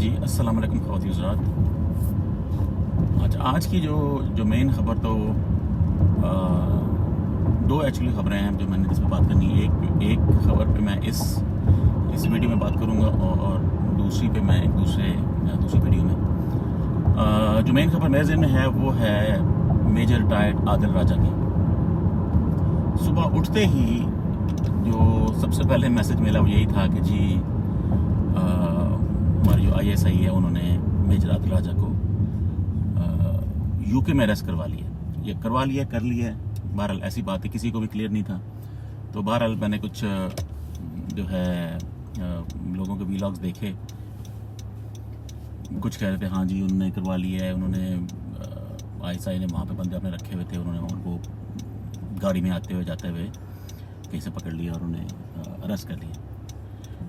جی السلام علیکم خواتین حضرات. آج کی جو مین خبر تو دو ایکچولی خبریں ہیں جو میں نے اس پہ بات کرنی ہے. ایک خبر پہ میں اس ویڈیو میں بات کروں گا اور دوسری پہ میں دوسری ویڈیو میں. جو مین خبر میرے ذہن میں ہے وہ ہے میجر ریٹائرڈ عادل راجہ کی. صبح اٹھتے ہی جو سب سے پہلے میسج ملا وہ یہی تھا کہ جی ہماری جو ISI ہے انہوں نے میجر عادل راجہ کو UK میں اریسٹ کروا لیا. بہرحال ایسی بات ہے, کسی کو بھی کلیئر نہیں تھا. تو بہرحال میں نے کچھ جو ہے لوگوں کے ویلاگز دیکھے. کچھ کہہ رہے تھے ہاں جی انہوں نے کروا لیا ہے, انہوں نے ISI نے وہاں پہ بندے اپنے رکھے ہوئے تھے, انہوں نے ان کو گاڑی میں آتے ہوئے جاتے ہوئے کہیں سے پکڑ لیا اور انہیں اریسٹ کر لیا.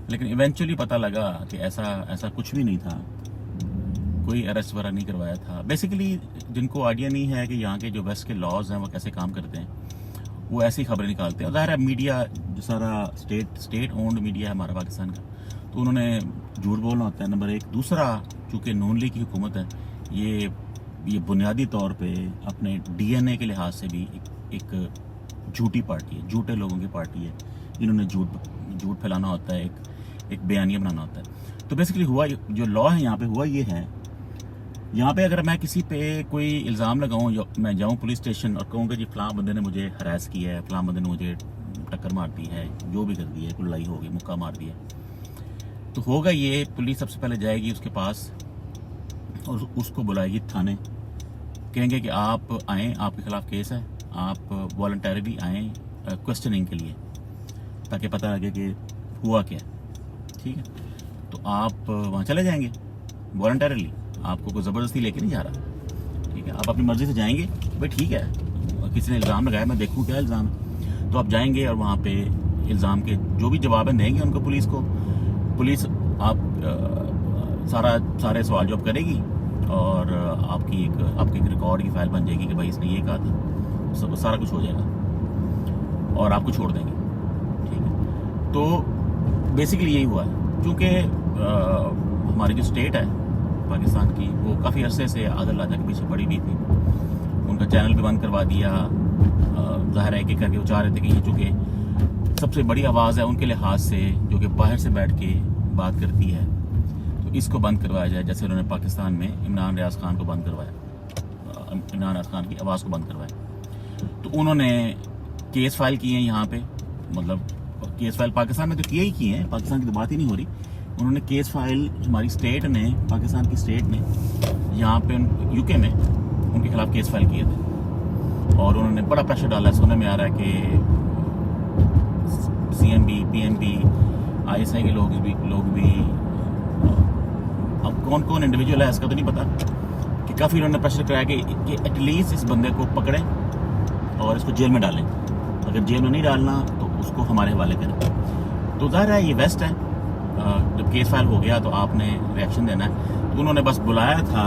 لیکن ایونچولی پتہ لگا کہ ایسا کچھ بھی نہیں تھا, کوئی اریسٹ وغیرہ نہیں کروایا تھا. بیسیکلی جن کو آئیڈیا نہیں ہے کہ یہاں کے جو ویسٹ کے لاز ہیں وہ کیسے کام کرتے ہیں وہ ایسی خبریں نکالتے ہیں. ظاہر ہے میڈیا جو سارا اسٹیٹ اونڈ میڈیا ہے ہمارا پاکستان کا, تو انہوں نے جھوٹ بولنا ہوتا ہے نمبر ایک. دوسرا چونکہ نون لیگ کی حکومت ہے, یہ بنیادی طور پہ اپنے DNA کے لحاظ سے بھی ایک جھوٹی پارٹی ہے, جھوٹے لوگوں کی پارٹی ہے جنہوں نے جھوٹ پھیلانا ہوتا ہے, ایک بیانیہ بنانا ہوتا ہے. تو بیسیکلی ہوا جو لا ہے یہاں پہ ہوا یہ ہے, یہاں پہ اگر میں کسی پہ کوئی الزام لگاؤں, میں جاؤں پولیس اسٹیشن اور کہوں کہ جی فلاں بندے نے مجھے ہراس کیا ہے, فلاں بندے نے مجھے ٹکر مار دی ہے, جو بھی کر دی ہے, کوئی لڑائی ہوگی, مکہ مار دیا, تو ہوگا یہ پولیس سب سے پہلے جائے گی اس کے پاس اور اس کو بلائے گی تھانے. کہیں گے کہ آپ آئیں, آپ کے خلاف کیس ہے, آپ والنٹریلی آئیں کوسچننگ کے لیے تاکہ پتہ لگے کہ ہوا کیا. ٹھیک ہے, تو آپ وہاں چلے جائیں گے والنٹریلی, آپ کو کوئی زبردستی لے کے نہیں جا رہا. ٹھیک ہے, آپ اپنی مرضی سے جائیں گے. بھائی ٹھیک ہے, کسی نے الزام لگایا, میں دیکھوں کیا الزام ہے, تو آپ جائیں گے اور وہاں پہ الزام کے جو بھی جواب دیں گے ان کو پولیس آپ سارے سوال جواب کرے گی اور آپ کی ایک ریکارڈ کی فائل بن جائے گی کہ بھائی اس نے یہ کہا تھا, سارا کچھ ہو جائے گا اور آپ کو چھوڑ دیں گے. ٹھیک ہے, تو بیسیکلی یہی ہوا ہے. چونکہ ہماری جو اسٹیٹ ہے پاکستان کی وہ کافی عرصے سے عادل راجہ کے پیچھے پڑی ہوئی تھی, ان کا چینل بھی بند کروا دیا. ظاہر ہے کہ کر کے وہ چاہ رہے تھے کہ یہ چونکہ سب سے بڑی آواز ہے ان کے لحاظ سے جو کہ باہر سے بیٹھ کے بات کرتی ہے, تو اس کو بند کروایا جائے. جیسے انہوں نے پاکستان میں عمران ریاض خان کو بند کروایا, عمران ریاض خان کی آواز کو بند کروایا. تو انہوں نے کیس فائل کیے ہیں یہاں پہ, مطلب کیس فائل پاکستان میں تو کیے ہی کیے ہیں, پاکستان کی تو بات ہی نہیں ہو رہی. انہوں نے کیس فائل ہماری اسٹیٹ نے, پاکستان کی اسٹیٹ نے یہاں پہ UK میں ان کے خلاف کیس فائل کیے تھے اور انہوں نے بڑا پریشر ڈالا ہے. سننے میں آ رہا ہے کہ CMB PMB ISI کے لوگ بھی اب کون انڈیویجول ہے اس کا تو نہیں پتا, کہ کافی انہوں نے پریشر کرایا کہ ایٹ لیسٹ اس بندے کو پکڑیں اور اس کو جیل میں ڈالیں. اگر جیل میں نہیں ڈالنا تو اس کو ہمارے حوالے کریں. تو ظاہر ہے یہ ویسٹ ہے, جب کیس فائل ہو گیا تو آپ نے ریئیکشن دینا ہے. تو انہوں نے بس بلایا تھا,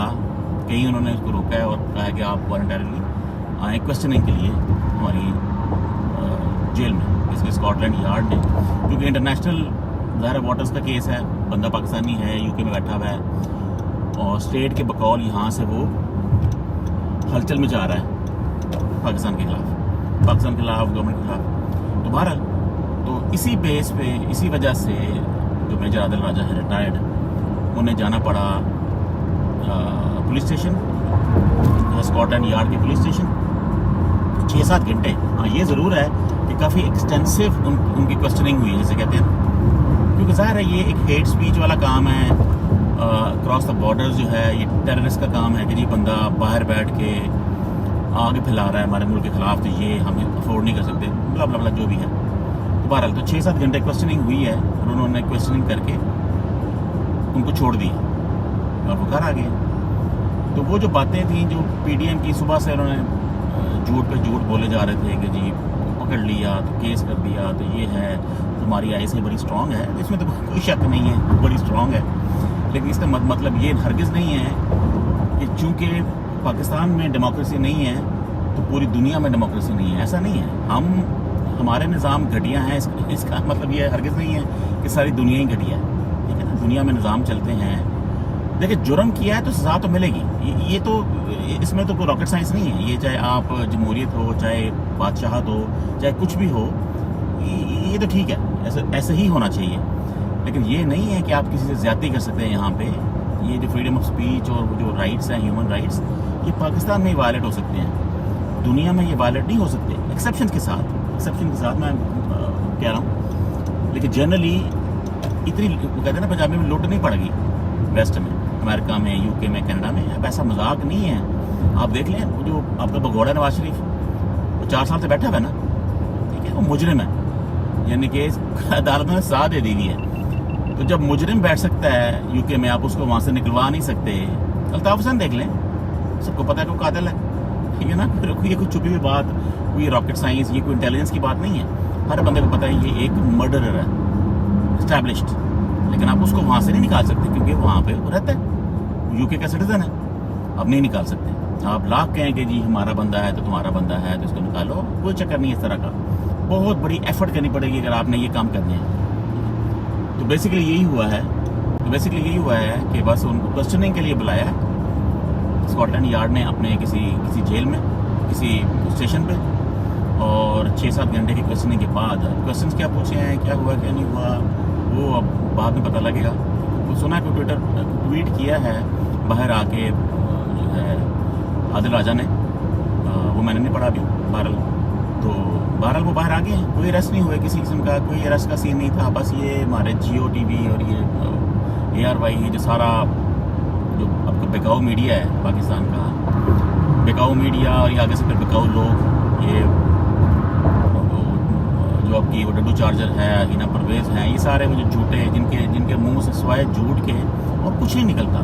کہیں انہوں نے اس کو روکا ہے اور کہا کہ آپ والنٹریلی آئیں کوسچننگ کے لیے ہماری جیل میں, اس کے اسکاٹ لینڈ یارڈ نے, کیونکہ انٹرنیشنل ظاہر واٹرز کا کیس ہے, بندہ پاکستانی ہے, UK میں بیٹھا ہوا ہے اور اسٹیٹ کے بقول یہاں سے وہ ہلچل میں جا رہا ہے پاکستان کے خلاف, گورنمنٹ کے خلاف. تو بہرحال تو اسی بیس پہ, اسی وجہ سے جو میجر عادل راجہ ہے ریٹائرڈ, انہیں جانا پڑا police station, Scotland Yard کے پولیس اسٹیشن 6-7 گھنٹے. ہاں یہ ضرور ہے کہ کافی ایکسٹینسو ان کی کوسچننگ ہوئی ہے جیسے کہتے ہیں, کیونکہ ظاہر ہے یہ ایک ہیٹ سپیچ والا کام ہے. کراس دا بارڈرز جو ہے یہ ٹیررسٹ کا کام ہے کہ جی بندہ باہر بیٹھ کے آگے پھیلا رہا ہے ہمارے ملک کے خلاف, تو یہ ہم افورڈ نہیں کر سکتے, بلا بلا بلا جو بھی ہے. تو بہرحال تو 6-7 گھنٹے کوسچننگ ہوئی ہے اور انہوں نے کوسچننگ کر کے ان کو چھوڑ دیا اور وہ گھر آ گئے. تو وہ جو باتیں تھیں جو PDM کی صبح سے انہوں نے جھوٹ پہ جھوٹ بولے جا رہے تھے کہ جی پکڑ لیا تو کیس کر دیا, تو یہ ہے ہماری ISI بڑی اسٹرانگ ہے, اس میں تو کوئی شک نہیں ہے بڑی اسٹرانگ ہے. لیکن اس کا مطلب یہ ہرگز نہیں ہے کہ چونکہ پاکستان میں ڈیموکریسی نہیں ہے تو پوری دنیا میں ڈیموکریسی نہیں ہے. ایسا نہیں ہے. ہمارے نظام گھٹیا ہیں, اس کا مطلب یہ ہرگز نہیں ہے کہ ساری دنیا ہی گھٹیا ہے. ٹھیک ہے نا, دنیا میں نظام چلتے ہیں دیکھیں جرم کیا ہے تو سزا تو ملے گی، یہ تو اس میں تو کوئی راکٹ سائنس نہیں ہے. یہ چاہے آپ جمہوریت ہو، چاہے بادشاہت ہو، چاہے کچھ بھی ہو، یہ تو ٹھیک ہے، ایسے ہی ہونا چاہیے. لیکن یہ نہیں ہے کہ آپ کسی سے زیادتی کر سکتے ہیں. یہاں پہ یہ جو فریڈم آف اسپیچ اور جو رائٹس ہیں، ہیومن رائٹس، یہ پاکستان میں ہی وائلیٹ ہو سکتے ہیں، دنیا میں یہ وائلیٹ نہیں ہو سکتے، ایکسیپشن کے ساتھ میں کہہ رہا ہوں. لیکن جنرلی اتنی وہ کہتے ہیں نا پنجابی میں لوٹ نہیں پڑ گئی ویسٹ میں، امریکہ میں، یو کے میں، کینیڈا میں. اب ایسا مذاق نہیں ہے. آپ دیکھ لیں جو آپ کا بگوڑا نواز شریف، وہ 4 سال سے بیٹھا ہوا ہے نا، ٹھیک ہے، وہ مجرم ہے، یعنی کہ عدالت نے سزا دے دی ہے. تو جب مجرم بیٹھ سکتا ہے یو کے میں، آپ اس کو وہاں سے نکلوا نہیں سکتے. الطاف حسین دیکھ لیں، سب کو پتا ہے کہ وہ قاتل ہے، ٹھیک ہے نا. یہ کوئی چھپی ہوئی بات، کوئی راکٹ سائنس، یہ کوئی انٹیلیجنس کی بات نہیں ہے. ہر بندے کو پتا ہے یہ ایک مرڈرر ہے اسٹیبلشڈ. لیکن آپ اس کو وہاں سے نہیں نکال سکتے کیونکہ وہاں پہ وہ رہتا ہے، یو کے کا سٹیزن ہے. آپ نہیں نکال سکتے. آپ لاکھ کہیں کہ جی ہمارا بندہ ہے تو تمہارا بندہ ہے تو اس کو نکالو، کوئی چکر نہیں اس طرح کا. بہت بڑی ایفرٹ کرنی پڑے گی اگر آپ نے یہ کام کرنے ہیں. تو بیسیکلی یہی ہوا ہے کہ بس ان کو کوسچننگ کے لیے بلایا ہے اسکاٹ لینڈ یارڈ نے اپنے کسی جیل میں، کسی اسٹیشن پہ، اور 6-7 گھنٹے کی کوسچننگ کے بعد کوسچنس کیا پوچھے ہیں، کیا ہوا کیا نہیں ہوا، وہ اب بعد میں پتہ لگے گا. وہ سنا ہے کہ ٹویٹ کیا ہے باہر آ کے جو ہے عادل راجہ نے، وہ میں نے نہیں پڑھا ابھی. بہرحال وہ باہر آ گئے ہیں، کوئی ارسٹ نہیں ہوئے کسی قسم کا، کوئی ارسٹ کا سین نہیں تھا. بس یہ ہمارے جیو ٹی وی اور یہ ARY، یہ جو سارا جو اب کا بکاؤ میڈیا ہے پاکستان کا، بکاؤ میڈیا، اور یہ آگے سے پھر بکاؤ لوگ، یہ جو آپ کی وہ ڈڈو چارجر ہے، ہینا پرویز ہیں، یہ سارے وہ جو جھوٹے، جن کے منہ سے سوائے جھوٹ کے اور کچھ نہیں نکلتا،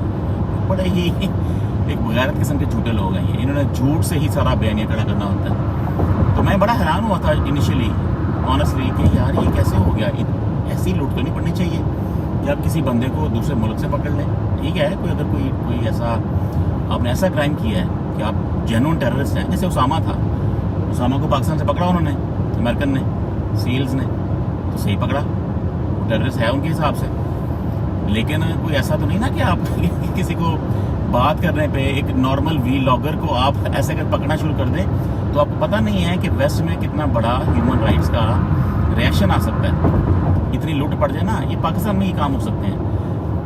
بڑے ہی ایک بغیرت قسم کے جھوٹے لوگ ہیں. انہوں نے جھوٹ سے ہی سارا بیانیہ کھڑا کرنا ہوتا ہے. تو میں بڑا حیران ہوا تھا انیشلی آنیسٹلی کہ یار یہ کیسے ہو گیا. ایسی لوٹ تو نہیں پڑنی چاہیے کہ آپ کسی بندے کو دوسرے ملک سے پکڑ لیں. ٹھیک ہے، اگر کوئی ایسا آپ نے ایسا کرائم کیا ہے کہ آپ جینون ٹیررسٹ ہیں، جیسے اسامہ تھا، اسامہ کو پاکستان سے پکڑا انہوں نے، امریکن نے، سیلز نے، تو صحیح پکڑا، وہ ٹیررسٹ ہے ان کے حساب سے. لیکن کوئی ایسا تو نہیں نا کہ آپ کسی کو بات کرنے پہ، ایک نارمل ویلاگر کو آپ ایسے اگر پکڑنا شروع کر دیں تو آپ کو پتہ نہیں ہے کہ ویسٹ میں کتنا بڑا ہیومن رائٹس کا ریئیکشن آ سکتا ہے. اتنی لوٹ پڑ جائے نا، یہ پاکستان میں ہی کام ہو سکتے ہیں.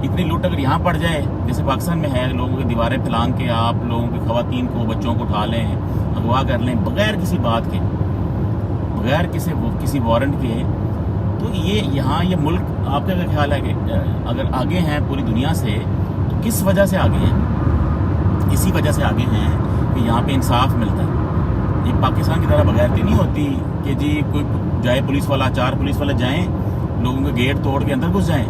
اتنی لوٹ اگر یہاں پڑ جائے جیسے پاکستان میں ہے، لوگوں کی دیواریں پھیلان کے آپ لوگوں کی خواتین کو، بچوں کو اٹھا لیں، اغوا کر لیں بغیر کسی بات کے، بغیر کسی وارنٹ کے، تو یہاں یہ ملک آپ کا کیا خیال ہے کہ اگر آگے ہیں پوری دنیا سے تو کس وجہ سے آگے ہیں؟ اسی وجہ سے آگے ہیں کہ یہاں پہ انصاف ملتا ہے. یہ پاکستان کی طرح بغیرتی نہیں ہوتی کہ جی کوئی جائے پولیس والا، 4 پولیس والے جائیں، لوگوں کے گیٹ توڑ کے اندر گھس جائیں،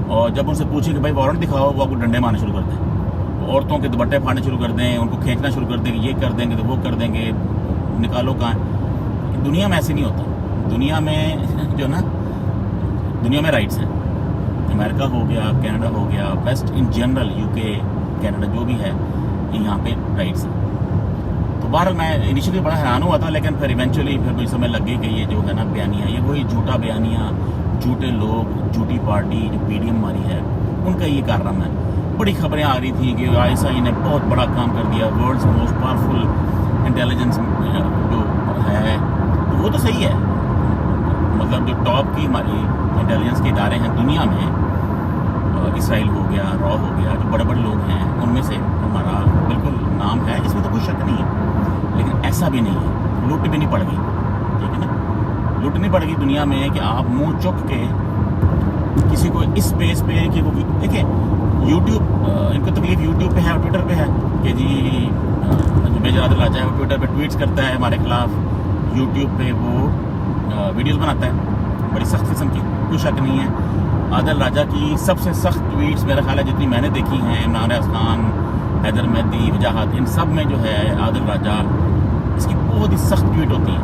اور جب ان سے پوچھیں کہ بھائی وارنٹ دکھاؤ، وہ آپ کو ڈنڈے مارنے شروع کر دیں، عورتوں کے دوپٹے پھاڑنے شروع کر دیں، ان کو کھینچنا شروع کر دیں کہ یہ کر دیں گے تو وہ کر دیں گے، نکالو کہاں. دنیا میں ایسے نہیں ہوتا. دنیا میں جو نا، دنیا میں رائٹس ہیں. امریکہ ہو گیا، کینیڈا ہو گیا، ویسٹ ان جنرل، یو کے، کینیڈا جو بھی ہے، یہاں پہ رائٹس ہیں. تو بہرحال میں انیشلی بڑا حیران ہوا تھا، لیکن پھر ایونچولی پھر مجھے سمجھ لگ گئی کہ یہ جو ہے نا بیانیہ، یہ وہی جھوٹا بیانیہ، جھوٹے لوگ، جھوٹی پارٹی جو PDM ہماری ہے، ان کا یہ کارنامہ ہے. بڑی خبریں آ رہی تھیں کہ ISI نے بہت بڑا کام کر دیا، ورلڈز موسٹ پاورفل انٹیلیجنس جو ہے، وہ تو صحیح ہے. مطلب جو ٹاپ کی ہماری انٹیلیجنس کے ادارے ہیں دنیا میں، اسرائیل ہو گیا، را ہو گیا، جو بڑے بڑے لوگ ہیں، ان میں سے ہمارا بالکل نام ہے، اس میں تو کوئی شک نہیں ہے. لیکن ایسا بھی نہیں ہے، لوٹ بھی نہیں پڑ گئی. ٹھیک ہے نا، لوٹ نہیں پڑ گئی دنیا میں کہ آپ منہ چک کے کسی کو اس بیس پہ کہ وہ دیکھیں یوٹیوب، ان کو تکلیف یوٹیوب پہ ہے اور ٹویٹر پہ ہے کہ جی جو میجر عادل راجہ ہے وہ ٹویٹر پہ ٹویٹس کرتا ہے ہمارے خلاف، یوٹیوب پہ وہ ویڈیوز بناتا ہے بڑی سخت قسم کی، کوئی شک نہیں ہے. عادل راجہ کی سب سے سخت ٹویٹس میرا خیال ہے جتنی میں نے دیکھی ہیں، عمران ریاض خان، حیدر مہدی، وجاہت، ان سب میں جو ہے عادل راجہ، اس کی بہت ہی سخت ٹویٹ ہوتی ہے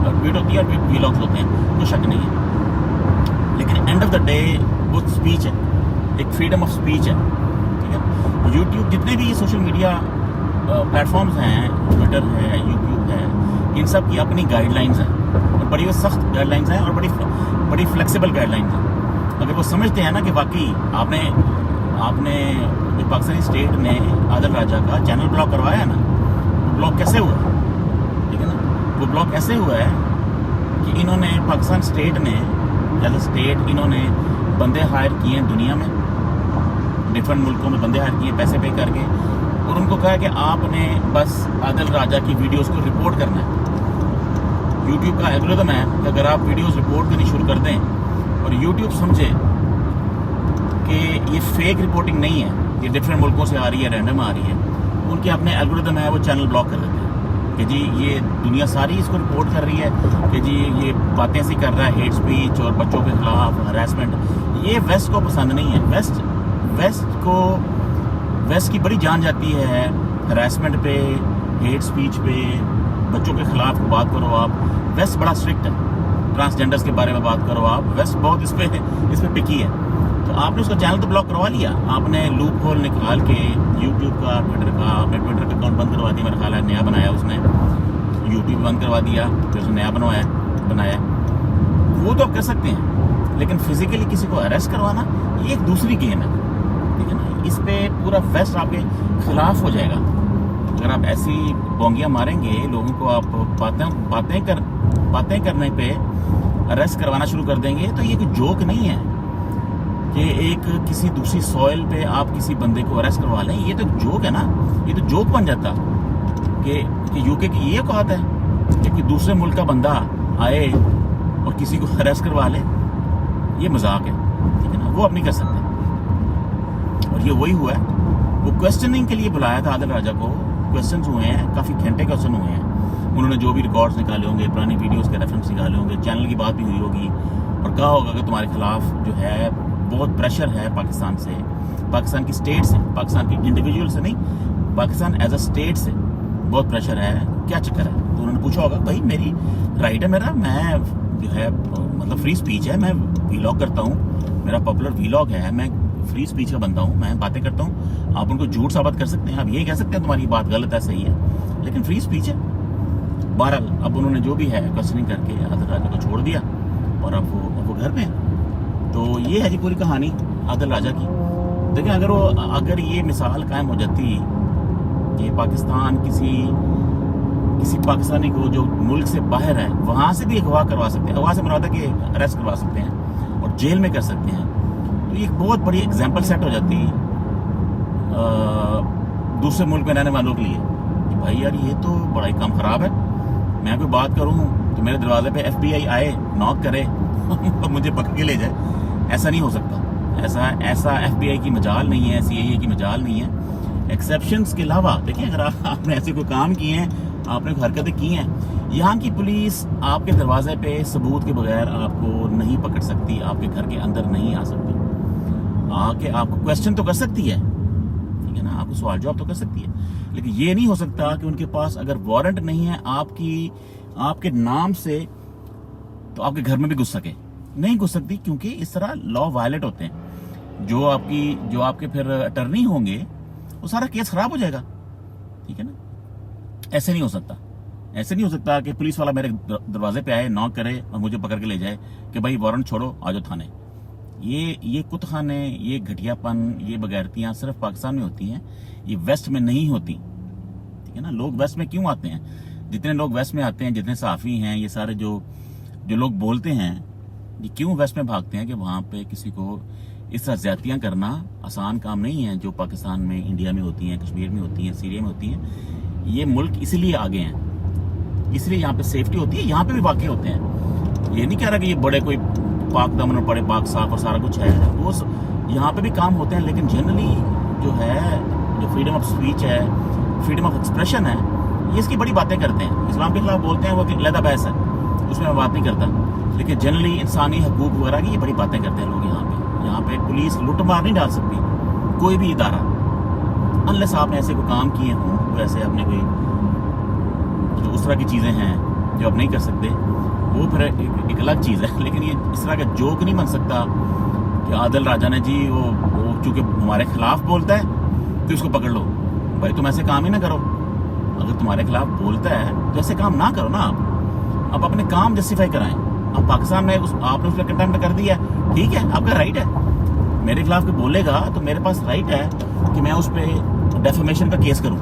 اور ویلاگز ہوتے ہیں، کوئی شک نہیں ہے. لیکن اینڈ آف دا ڈے وہ اسپیچ ہے، ایک فریڈم آف اسپیچ ہے. ٹھیک ہے، یوٹیوب جتنے بھی سوشل میڈیا پلیٹ فارمز ہیں، ٹویٹر ہے، یوٹیوب ہے، ان سب کی اپنی گائیڈ لائنز ہیں، اور بڑی وہ سخت گائیڈ لائنز ہیں اور بڑی فلیکسیبل گائیڈ لائنز ہیں. اگر وہ سمجھتے ہیں نا کہ واقعی آپ نے آپ نے جو پاکستانی اسٹیٹ نے عادل راجہ کا چینل بلاک کروایا ہے نا، وہ بلاک کیسے ہوا ہے؟ ٹھیک ہے نا، وہ بلاک ایسے ہوا ہے کہ انہوں نے پاکستان اسٹیٹ نے ایز اے اسٹیٹ انہوں نے بندے ہائر کیے ہیں دنیا میں، ڈفرینٹ ملکوں میں بندے ہائر کیے پیسے پے کر کے، اور ان کو کہا کہ آپ نے بس عادل راجہ کی ویڈیوز کو رپورٹ کرنا ہے۔ یوٹیوب کا الگورتھم ہے کہ اگر آپ ویڈیوز رپورٹ کرنی شروع کر دیں اور یوٹیوب سمجھے کہ یہ فیک رپورٹنگ نہیں ہے، یہ ڈفرینٹ ملکوں سے آ رہی ہے، رینڈم آ رہی ہے، ان کے اپنے الگورتھم ہے وہ چینل بلاک کر دیتے ہیں کہ جی یہ دنیا ساری اس کو رپورٹ کر رہی ہے کہ جی یہ باتیں ایسی کر رہا ہے، ہیٹ سپیچ اور بچوں کے خلاف ہراسمنٹ۔ یہ ویسٹ کو پسند نہیں ہے۔ ویسٹ کی بڑی جان جاتی ہے ہراسمنٹ پہ، ہیٹ سپیچ پہ، بچوں کے خلاف بات کرو آپ۔ ویسٹ بڑا اسٹرکٹ ہے، ٹرانسجینڈرز کے بارے میں بات کرو آپ، ویسٹ بہت اس پہ پکی ہے۔ تو آپ نے اس کا چینل تو بلاک کروا لیا، آپ نے لوپ ہول نکال کے یوٹیوب کا، ٹویٹر کا، آپ نے ٹویٹر کا اکاؤنٹ بند کروا دیا، میرا خیال ہے نیا بنایا اس نے، یوٹیوب بند کروا دیا، پھر اس نے نیا بنایا۔ وہ تو آپ کر سکتے ہیں، لیکن فزیکلی کسی کو اریسٹ کروانا یہ ایک دوسری گیم ہے، ٹھیک ہے نا۔ اس پہ پورا ویسٹ آپ کے خلاف ہو جائے گا اگر آپ ایسی بونگیاں ماریں گے، لوگوں کو آپ باتیں کرنے پہ اریسٹ کروانا شروع کر دیں گے۔ تو یہ کوئی جوک نہیں ہے کہ ایک کسی دوسری سوئل پہ آپ کسی بندے کو اریسٹ کروا لیں، یہ تو جوک ہے نا، یہ تو جوک بن جاتا کہ یو کے کی یہ اوقات ہے کہ دوسرے ملک کا بندہ آئے اور کسی کو اریسٹ کروا لے، یہ مذاق ہے، ٹھیک ہے نا، وہ آپ نہیں کر سکتے۔ اور یہ وہی ہوا ہے، وہ کویسچننگ کے لیے بلایا تھا عادل راجہ کو، کویسچنز ہوئے ہیں، کافی گھنٹے کویسچن ہوئے ہیں، انہوں نے جو بھی ریکارڈز نکالے ہوں گے، پرانی ویڈیوز کے ریفرنس نکالے ہوں گے، چینل کی بات بھی ہوئی ہوگی اور کہا ہوگا کہ تمہارے خلاف جو ہے بہت پریشر ہے پاکستان سے، پاکستان کی اسٹیٹ سے، پاکستان کی انڈیویجول سے نہیں، پاکستان ایز اے اسٹیٹ سے بہت پریشر ہے، کیا چکر ہے؟ تو انہوں نے پوچھا ہوگا بھائی میری رائٹ ہے، میں جو ہے مطلب فری اسپیچ ہے، میں ویلاگ کرتا ہوں، میرا پاپولر ویلاگ ہے، میں فری اسپیچ کا بندہ ہوں، میں باتیں کرتا ہوں، آپ ان کو جھوٹ ثابت کر سکتے ہیں، آپ یہ کہہ سکتے ہیں تمہاری بات غلط ہے، صحیح ہے، لیکن فری اسپیچ ہے۔ بہرحال اب انہوں نے جو بھی ہے کوسچننگ کر کے عادل راجہ کو چھوڑ دیا اور اب وہ گھر پہ ہیں۔ تو یہ ہے جی پوری کہانی عادل راجہ کی۔ دیکھیں اگر یہ مثال قائم ہو جاتی کہ پاکستان کسی پاکستانی کو جو ملک سے باہر ہے وہاں سے بھی اغوا کروا سکتے ہیں، اغوا سے مراد ہے کہ اریسٹ کروا سکتے ہیں اور جیل میں کر سکتے ہیں، تو یہ ایک بہت بڑی ایگزامپل سیٹ ہو جاتی دوسرے ملک میں رہنے والوں کے لیے کہ بھائی یار یہ تو بڑا ہی کام خراب ہے، میں کوئی بات کروں تو میرے دروازے پہ FBI آئے، ناک کرے اور مجھے پکڑ کے لے جائے۔ ایسا نہیں ہو سکتا، ایسا FBI کی مجال نہیں ہے، CIA کی مجال نہیں ہے۔ ایکسیپشنز کے علاوہ دیکھیں اگر آپ نے ایسے کوئی کام کیے ہیں، آپ نے کوئی حرکتیں کی ہیں، یہاں کی پولیس آپ کے دروازے پہ ثبوت کے بغیر آپ کو نہیں پکڑ سکتی، آپ کے گھر کے اندر نہیں آ سکتی، آ کے آپ کو کویسچن تو کر سکتی ہے، ٹھیک ہے نا، آپ کو سوال جواب تو کر سکتی ہے، لیکن یہ نہیں ہو سکتا کہ ان کے پاس اگر وارنٹ نہیں ہے آپ کے نام سے تو آپ کے گھر میں بھی گھس سکے، نہیں گھس سکتی، کیونکہ اس طرح لا وائلیٹ ہوتے ہیں۔ جو آپ کے پھر اٹرنی ہوں گے وہ سارا کیس خراب ہو جائے گا، ٹھیک ہے نا۔ ایسے نہیں ہو سکتا کہ پولیس والا میرے دروازے پہ آئے، ناک کرے اور مجھے پکڑ کے لے جائے کہ بھائی وارنٹ چھوڑو، آ جاؤ تھانے۔ یہ کت خانے، یہ گھٹیا پن، یہ بغیرتیاں صرف پاکستان میں ہوتی ہیں، یہ ویسٹ میں نہیں ہوتی، ٹھیک ہے نا۔ لوگ ویسٹ میں کیوں آتے ہیں؟ جتنے لوگ ویسٹ میں آتے ہیں، جتنے صحافی ہیں، یہ سارے جو لوگ بولتے ہیں، یہ کیوں ویسٹ میں بھاگتے ہیں کہ وہاں پہ کسی کو اس طرح زیادتیاں کرنا آسان کام نہیں ہے، جو پاکستان میں، انڈیا میں ہوتی ہیں، کشمیر میں ہوتی ہیں، سیریا میں ہوتی ہیں۔ یہ ملک اسی لیے آگے ہیں، اس لیے یہاں پہ سیفٹی ہوتی ہے، یہاں پہ بھی واقع ہوتے ہیں۔ یہ نہیں کہہ رہا کہ یہ بڑے کوئی پاک دامن اور بڑے پاک صاف اور سارا کچھ ہے، وہ یہاں پہ بھی کام ہوتے ہیں، لیکن جنرلی جو فریڈم آف سپیچ ہے، فریڈم آف ایکسپریشن ہے، یہ اس کی بڑی باتیں کرتے ہیں، اسلام کے خلاف بولتے ہیں، وہ علیحدہ بحث ہے، اس میں بات نہیں کرتا، لیکن جنرلی انسانی حقوق وغیرہ کی یہ بڑی باتیں کرتے ہیں لوگ۔ یہاں پہ پولیس لوٹ مار نہیں ڈال سکتی، کوئی بھی ادارہ، انلیس آپ نے ایسے کوئی کام کیے ہوں، ویسے اپنے کوئی جو اس طرح کی چیزیں ہیں جو آپ نہیں کر سکتے، وہ پھر ایک الگ چیز ہے، لیکن یہ اس طرح کا جوک نہیں بن سکتا کہ عادل راجہ نے جی وہ چونکہ ہمارے خلاف بولتا ہے تو اس کو پکڑ لو۔ بھائی تم ایسے کام ہی نہ کرو، اگر تمہارے خلاف بولتا ہے تو ایسے کام نہ کرو نا، آپ اپنے کام جسٹیفائی کرائیں۔ اب پاکستان میں آپ نے اس پہ کنٹمپٹ کر دیا، ٹھیک ہے، آپ کا رائٹ ہے، میرے خلاف کوئی بولے گا تو میرے پاس رائٹ ہے کہ میں اس پہ ڈیفیمیشن کا کیس کروں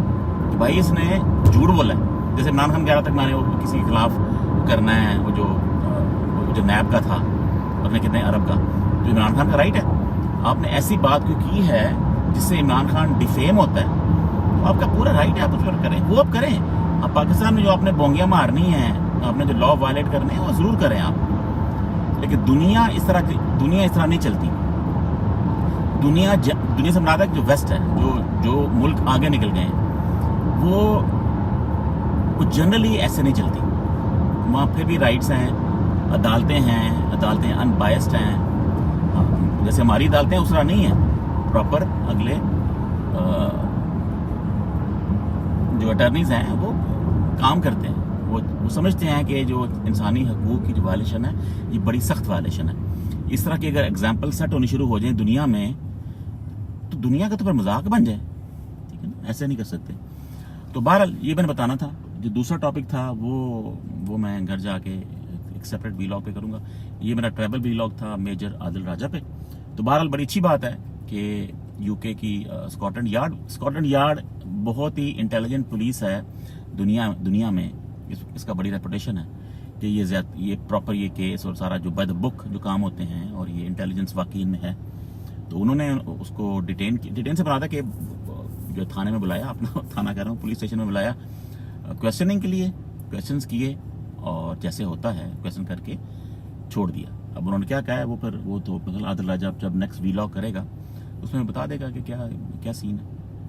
کہ بھائی اس نے جھوٹ بولا ہے. جیسے عمران خان کہہ رہا تھا کہ میں نے وہ کسی کے خلاف کرنا ہے, وہ جو نیب کا تھا پتہ نہیں کتنے ارب کا, تو عمران خان کا رائٹ ہے. آپ نے ایسی بات کی ہے جس سے عمران خان ڈیفیم ہوتا ہے, تو آپ کا پورا رائٹ ہے, آپ اس پر کریں, وہ آپ کریں. اب پاکستان میں جو آپ نے بونگیاں مارنی ہیں, آپ نے جو لا وائلیٹ کرنے ہیں وہ ضرور کریں آپ, لیکن دنیا اس طرح نہیں چلتی. دنیا سے مراد ہے جو ویسٹ ہے, جو ملک آگے نکل گئے ہیں, وہ جنرلی ایسے نہیں چلتی. وہاں پھر بھی رائٹس ہیں, عدالتیں ان بائسڈ ہیں. جیسے ہماری عدالتیں اس طرح نہیں ہیں, پراپر اگلے جو اٹرنیز ہیں وہ کام کرتے ہیں, وہ سمجھتے ہیں کہ جو انسانی حقوق کی جو وائلیشن ہے یہ بڑی سخت وائلیشن ہے. اس طرح کی اگر ایگزامپل سیٹ ہونی شروع ہو جائیں دنیا میں, تو دنیا کا تو پھر مذاق بن جائے. ٹھیک ہے نا, ایسے نہیں کر سکتے. تو بہرحال یہ میں نے بتانا تھا. جو دوسرا ٹاپک تھا وہ میں گھر جا کے ایک سیپریٹ ویلاگ پہ کروں گا. یہ میرا ٹریول ویلاگ تھا میجر عادل راجہ پہ. تو بہرحال بڑی اچھی بات ہے کہ یو کے کی اسکاٹلینڈ یارڈ بہت ہی انٹیلیجنٹ پولیس ہے دنیا میں. اس کا بڑی ریپوٹیشن ہے کہ یہ پراپر یہ کیس اور سارا جو بائی دا بک جو کام ہوتے ہیں, اور یہ انٹیلیجنس واقعی ان میں ہے. تو انہوں نے اس کو ڈیٹین سے بنا تھا کہ جو تھانے میں بلایا, اپنا تھانہ کہہ رہا ہوں, پولیس اسٹیشن میں بلایا کویسچننگ کے لیے, کویسچنز کیے, اور جیسے ہوتا ہے کویسچن کر کے چھوڑ دیا. اب انہوں نے کیا کہا ہے وہ پھر وہ تو مثلا عادل راجہ جب نیکسٹ ویلاگ کرے گا اس میں بتا دے گا کہ کیا سین ہے.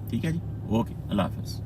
ٹھیک ہے جی, اوکے, اللہ حافظ.